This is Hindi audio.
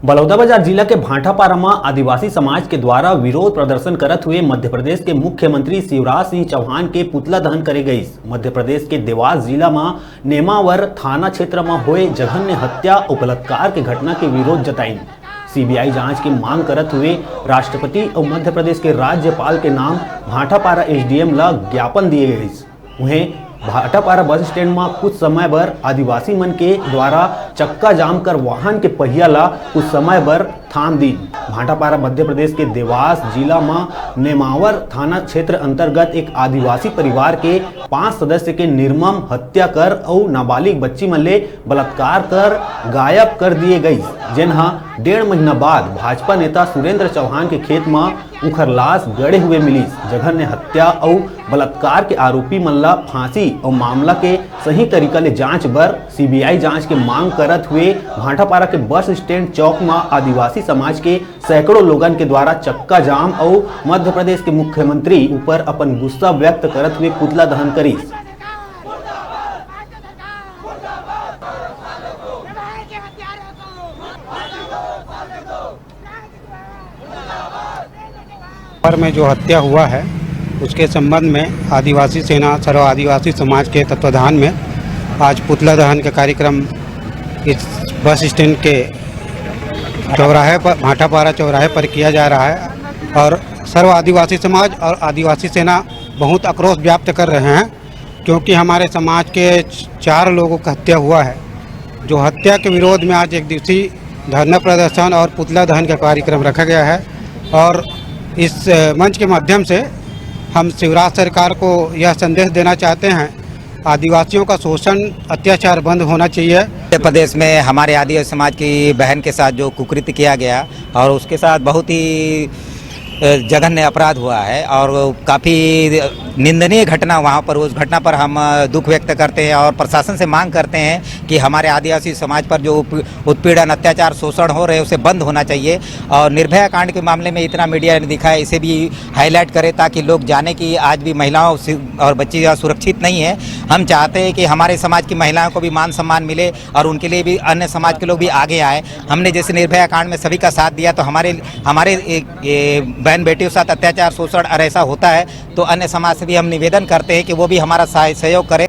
बलौदाबाजार जिला के भाटापारा में आदिवासी समाज के द्वारा विरोध प्रदर्शन करत हुए मध्य प्रदेश के मुख्यमंत्री शिवराज सिंह चौहान के पुतला दहन करे गई। मध्य प्रदेश के देवास जिला में नेमावर थाना क्षेत्र में हुए जघन्य हत्या और बलात्कार के घटना के विरोध जताई। सीबीआई जांच की मांग करत हुए राष्ट्रपति और मध्य प्रदेश के राज्यपाल के नाम भाटापारा एसडीएम ला ज्ञापन दिए गए। उन्हें भाटापारा बस स्टैंड में कुछ समय भर आदिवासी मन के द्वारा चक्का जाम कर वाहन के पहिया ला कुछ समय भर थाम दी। भाटापारा मध्य प्रदेश के देवास जिला में नेमावर थाना क्षेत्र अंतर्गत एक आदिवासी परिवार के 5 सदस्य के निर्मम हत्या कर और नाबालिग बच्ची मन ले बलात्कार कर गायब कर दिए गई। जिन्हा 1.5 महीना बाद भाजपा नेता सुरेंद्र चौहान के खेत में उखर लाश गड़े हुए मिली। जघन्य हत्या और बलात्कार के आरोपी मन ला फांसी और मामला के सही तरीका ले जांच बर सीबीआई जांच के मांग करत हुए भाटापारा के बस स्टैंड चौक में आदिवासी समाज के सैकड़ों लोगन के द्वारा चक्का जाम और मध्य प्रदेश के मुख्यमंत्री ऊपर अपन गुस्सा व्यक्त करत हुए पुतला दहन करी। में जो हत्या हुआ है उसके संबंध में आदिवासी सेना सर्व आदिवासी समाज के तत्वाधान में आज पुतला दहन का कार्यक्रम इस बस स्टैंड के चौराहे पर भाटापारा चौराहे पर किया जा रहा है और सर्व आदिवासी समाज और आदिवासी सेना बहुत आक्रोश व्यक्त कर रहे हैं क्योंकि हमारे समाज के 4 लोगों का हत्या हुआ है। जो हत्या के विरोध में आज एक दिवसीय धरना प्रदर्शन और पुतला दहन का कार्यक्रम रखा गया है और इस मंच के माध्यम से हम शिवराज सरकार को यह संदेश देना चाहते हैं, आदिवासियों का शोषण अत्याचार बंद होना चाहिए। मध्य प्रदेश में हमारे आदिवासी समाज की बहन के साथ जो कुकृत्य किया गया और उसके साथ बहुत ही जघन्य अपराध हुआ है और काफ़ी निंदनीय घटना वहाँ पर, उस घटना पर हम दुख व्यक्त करते हैं और प्रशासन से मांग करते हैं कि हमारे आदिवासी समाज पर जो उत्पीड़न अत्याचार शोषण हो रहे हैं उसे बंद होना चाहिए और निर्भया कांड के मामले में इतना मीडिया ने दिखा है, इसे भी हाईलाइट करे ताकि लोग जाने कि आज भी महिलाओं और बच्ची सुरक्षित नहीं है। हम चाहते हैं कि हमारे समाज की महिलाओं को भी मान सम्मान मिले और उनके लिए भी अन्य समाज के लोग भी आगे आए। हमने जैसे निर्भया कांड में सभी का साथ दिया तो हमारे बहन बेटियों के साथ अत्याचार शोषण और ऐसा होता है तो अन्य समाज से भी हम निवेदन करते हैं कि वो भी हमारा सहयोग करें।